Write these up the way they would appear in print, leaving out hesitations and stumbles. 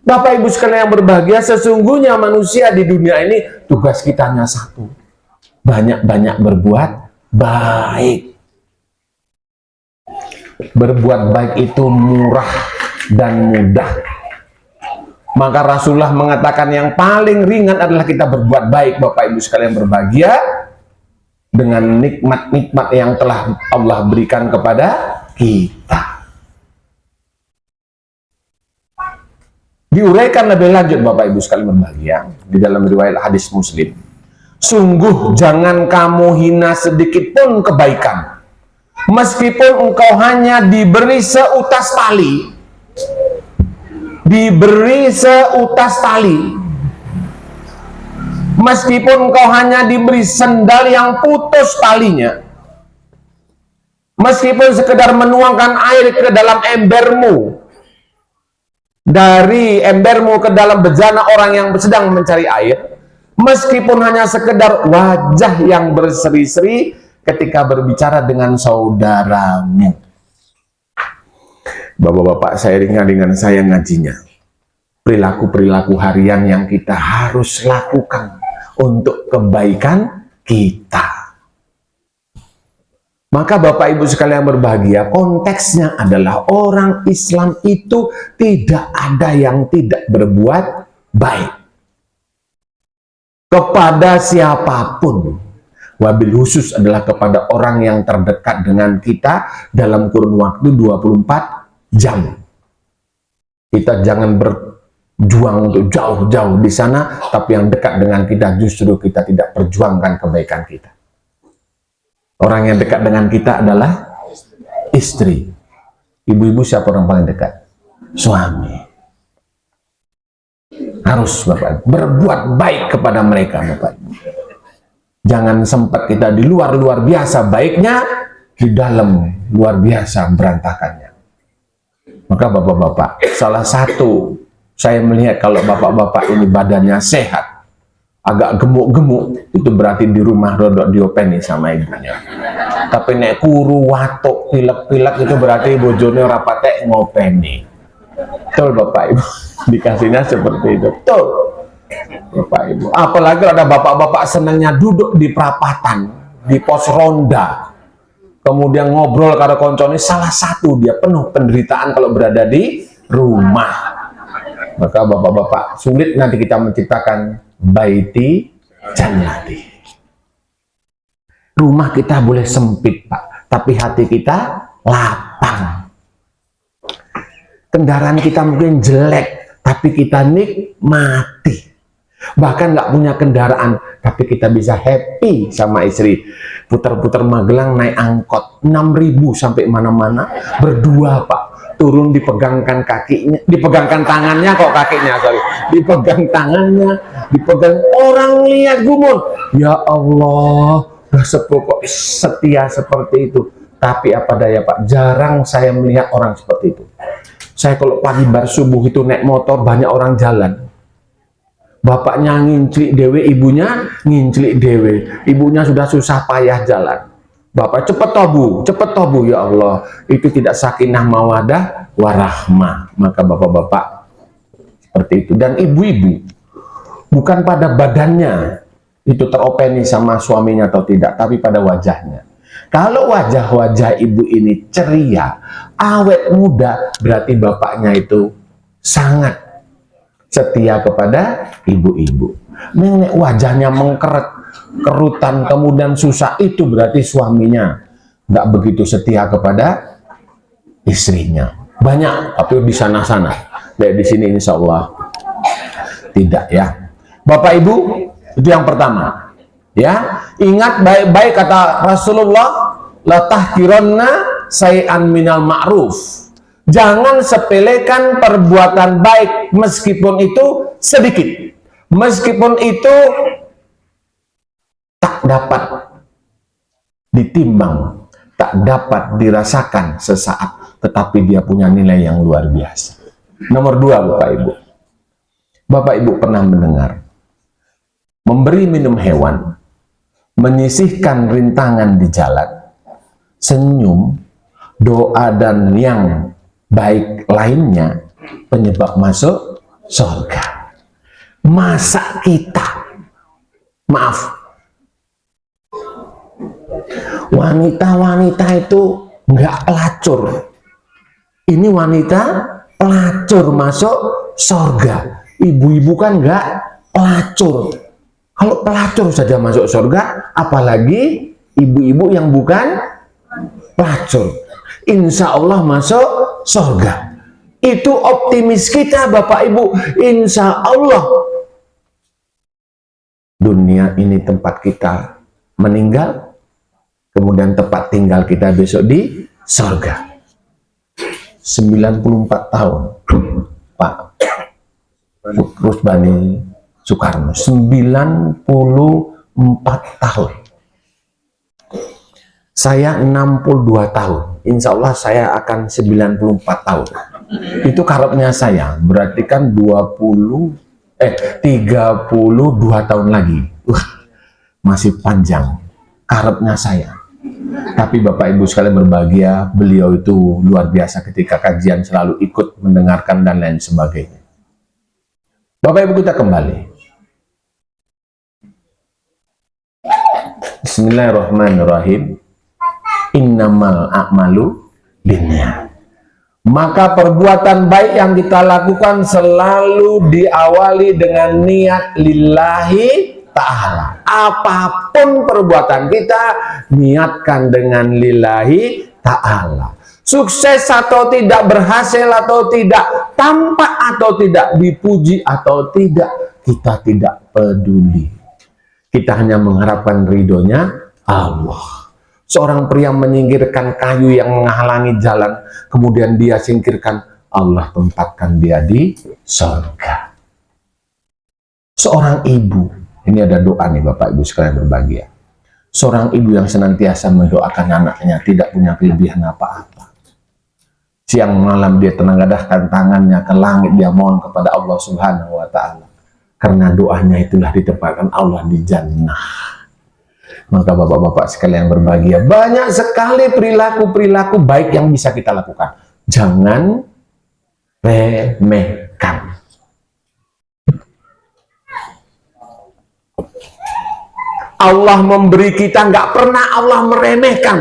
Bapak Ibu sekalian yang berbahagia, sesungguhnya manusia di dunia ini tugas kita hanya satu. Banyak-banyak berbuat baik. Berbuat baik itu murah dan mudah. Maka Rasulullah mengatakan yang paling ringan adalah kita berbuat baik, Bapak Ibu sekalian berbahagia, dengan nikmat-nikmat yang telah Allah berikan kepada kita. Diuraikan lebih lanjut, Bapak Ibu sekalian berbahagia, di dalam riwayat hadis Muslim. Sungguh jangan kamu hina sedikit pun kebaikan, meskipun engkau hanya diberi seutas tali. Diberi seutas tali. Meskipun engkau hanya diberi sendal yang putus talinya. Meskipun sekedar menuangkan air ke dalam embermu, dari embermu ke dalam bejana orang yang sedang mencari air, meskipun hanya sekedar wajah yang berseri-seri ketika berbicara dengan saudaramu. Bapak-bapak, saya ringan dengan saya ngajinya. Perilaku-perilaku harian yang kita harus lakukan untuk kebaikan kita. Maka Bapak Ibu sekalian berbahagia, konteksnya adalah orang Islam itu tidak ada yang tidak berbuat baik kepada siapapun. Wabil khusus adalah kepada orang yang terdekat dengan kita dalam kurun waktu 24 jam. Kita jangan berjuang untuk jauh-jauh di sana, tapi yang dekat dengan kita justru kita tidak perjuangkan kebaikan kita. Orang yang dekat dengan kita adalah istri. Ibu-ibu siapa orang paling dekat? Suami. Harus Bapak berbuat baik kepada mereka, Bapak. Jangan sempat kita di luar biasa baiknya, di dalam luar biasa berantakannya. Maka Bapak-bapak, salah satu saya melihat kalau Bapak-bapak ini badannya sehat, agak gemuk-gemuk, itu berarti di rumah rodok diopeni sama ibunya. Tapi nek kuru, watuk, pilek-pilek itu berarti bojone rapate ngopeni. Betul Bapak Ibu, dikasihnya seperti itu. Betul Bapak Ibu. Apalagi ada bapak-bapak senangnya duduk di perapatan, di pos ronda, kemudian ngobrol karo koncone, salah satu dia penuh penderitaan kalau berada di rumah. Maka bapak-bapak, sulit nanti kita menciptakan baiti jannati. Rumah kita boleh sempit Pak, tapi hati kita lapang. Kendaraan kita mungkin jelek, tapi kita nikmati. Bahkan nggak punya kendaraan, tapi kita bisa happy sama istri. Putar-putar Magelang naik angkot 6.000 sampai mana-mana, berdua Pak. Turun dipegangkan kakinya, dipegangkan tangannya kok kakinya, sorry, dipegang tangannya, dipegang, orang lihat gumun, ya Allah, udah sepokok setia seperti itu. Tapi apa daya Pak, jarang saya melihat orang seperti itu. Saya kalau pagi bar subuh itu naik motor, banyak orang jalan, bapaknya nginclik dewe, ibunya nginclik dewe, ibunya sudah susah payah jalan, bapak cepet tobu, ya Allah, itu tidak sakinah mawadah warahmah. Maka bapak-bapak seperti itu. Dan ibu-ibu, bukan pada badannya itu teropeni sama suaminya atau tidak, tapi pada wajahnya. Kalau wajah-wajah ibu ini ceria, awet muda, berarti bapaknya itu sangat setia kepada ibu-ibu. Nenek wajahnya mengkeret, kerutan, kemudian susah, itu berarti suaminya nggak begitu setia kepada istrinya. Banyak, tapi di sana-sana. Dari di sini insya Allah tidak ya. Bapak Ibu, itu yang pertama. Ya, ingat baik-baik kata Rasulullah, la tahqiranna say'an minal ma'ruf. Jangan sepelekan perbuatan baik meskipun itu sedikit. Meskipun itu tak dapat ditimbang, tak dapat dirasakan sesaat, tetapi dia punya nilai yang luar biasa. Nomor 2 Bapak Ibu. Bapak Ibu pernah mendengar memberi minum hewan, menyisihkan rintangan di jalan, senyum, doa dan yang baik lainnya penyebab masuk surga. Masa kita, maaf, wanita-wanita itu nggak pelacur. Ini wanita pelacur masuk surga. Ibu-ibu kan nggak pelacur. Kalau pelacur saja masuk surga, apalagi ibu-ibu yang bukan pelacur. Insya Allah masuk surga. Itu optimis kita, Bapak Ibu. Insya Allah dunia ini tempat kita meninggal, kemudian tempat tinggal kita besok di surga. 94 tahun Pak Rusbani Soekarno, 94 tahun. Saya 62 tahun. Insya Allah saya akan 94 tahun. Itu karepnya saya, berarti kan 32 tahun lagi. Masih panjang karepnya saya. Tapi Bapak Ibu sekalian berbahagia, beliau itu luar biasa ketika kajian selalu ikut mendengarkan dan lain sebagainya. Bapak Ibu, kita kembali. Bismillahirrahmanirrahim. Innamal a'malu binniyat. Maka perbuatan baik yang kita lakukan selalu diawali dengan niat lillahi ta'ala. Apapun perbuatan kita, niatkan dengan lillahi ta'ala. Sukses atau tidak, berhasil atau tidak, tampak atau tidak, dipuji atau tidak, kita tidak peduli. Kita hanya mengharapkan ridhonya Allah. Seorang pria menyingkirkan kayu yang menghalangi jalan, kemudian dia singkirkan, Allah tempatkan dia di surga. Seorang ibu, ini ada doa nih Bapak Ibu sekalian berbahagia. Seorang ibu yang senantiasa mendoakan anaknya, tidak punya kelebihan apa-apa. Siang malam dia tengadahkan tangannya ke langit, dia mohon kepada Allah Subhanahu wa Ta'ala. Karena doanya itulah ditempatkan Allah di jannah. Maka bapak-bapak sekalian berbahagia, banyak sekali perilaku-perilaku baik yang bisa kita lakukan. Jangan remehkan. Allah memberi kita, nggak pernah Allah meremehkan.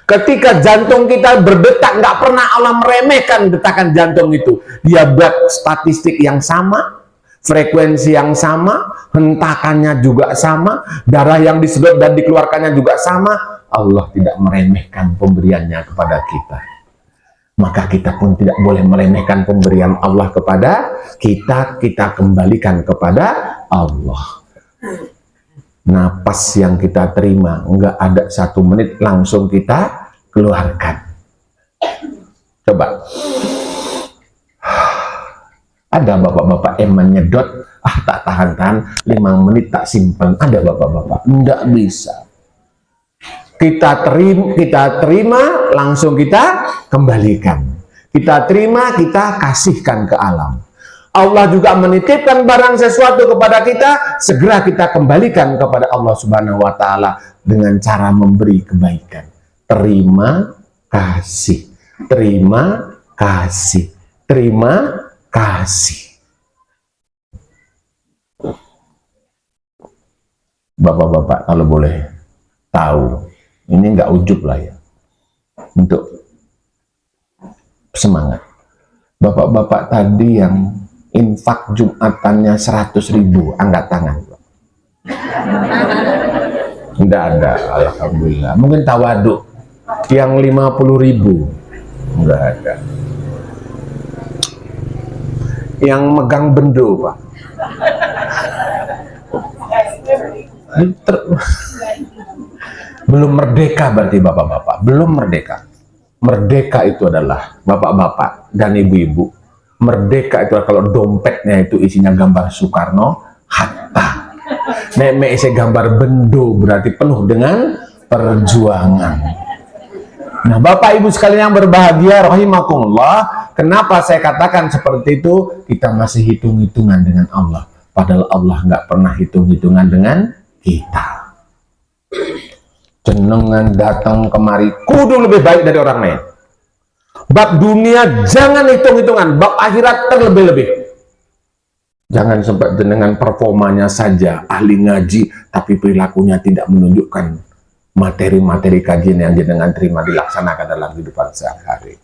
Ketika jantung kita berdetak, nggak pernah Allah meremehkan detakan jantung itu. Dia buat statistik yang sama, frekuensi yang sama, hentakannya juga sama, darah yang disedot dan dikeluarkannya juga sama. Allah tidak meremehkan pemberiannya kepada kita. Maka kita pun tidak boleh meremehkan pemberian Allah kepada kita. Kita kembalikan kepada Allah. Napas yang kita terima, enggak ada 1 menit langsung kita keluarkan. Coba. Ada bapak-bapak yang menyedot, tak tahan-tahan 5 menit tak simpan. Ada bapak-bapak, enggak bisa. Kita terima, langsung kita kembalikan. Kita terima, kita kasihkan ke alam. Allah juga menitipkan barang sesuatu kepada kita, segera kita kembalikan kepada Allah Subhanahu wa Ta'ala dengan cara memberi kebaikan. Terima kasih, terima kasih, terima kasih. Bapak-bapak kalau boleh tahu, ini nggak ujub lah ya, untuk semangat. Bapak-bapak tadi yang infak Jumatannya 100.000, angkat tangan. Tidak ada, alhamdulillah. Mungkin tawaduk yang 50.000, enggak ada. Yang megang bendo, Pak. Belum merdeka berarti bapak-bapak, belum merdeka. Merdeka itu adalah bapak-bapak dan ibu-ibu. Merdeka itu kalau dompetnya itu isinya gambar Soekarno, Hatta. Nek isi gambar bendo berarti penuh dengan perjuangan. Nah, Bapak Ibu sekalian yang berbahagia, rahimakumullah, kenapa saya katakan seperti itu? Kita masih hitung-hitungan dengan Allah, padahal Allah nggak pernah hitung-hitungan dengan kita. Jenengan datang kemari kudu lebih baik dari orang lain. Bab dunia jangan hitung-hitungan, bab akhirat terlebih-lebih. Jangan sampai dengan performanya saja ahli ngaji, tapi perilakunya tidak menunjukkan materi-materi kajian yang jenengan terima dilaksanakan dalam kehidupan sehari-hari.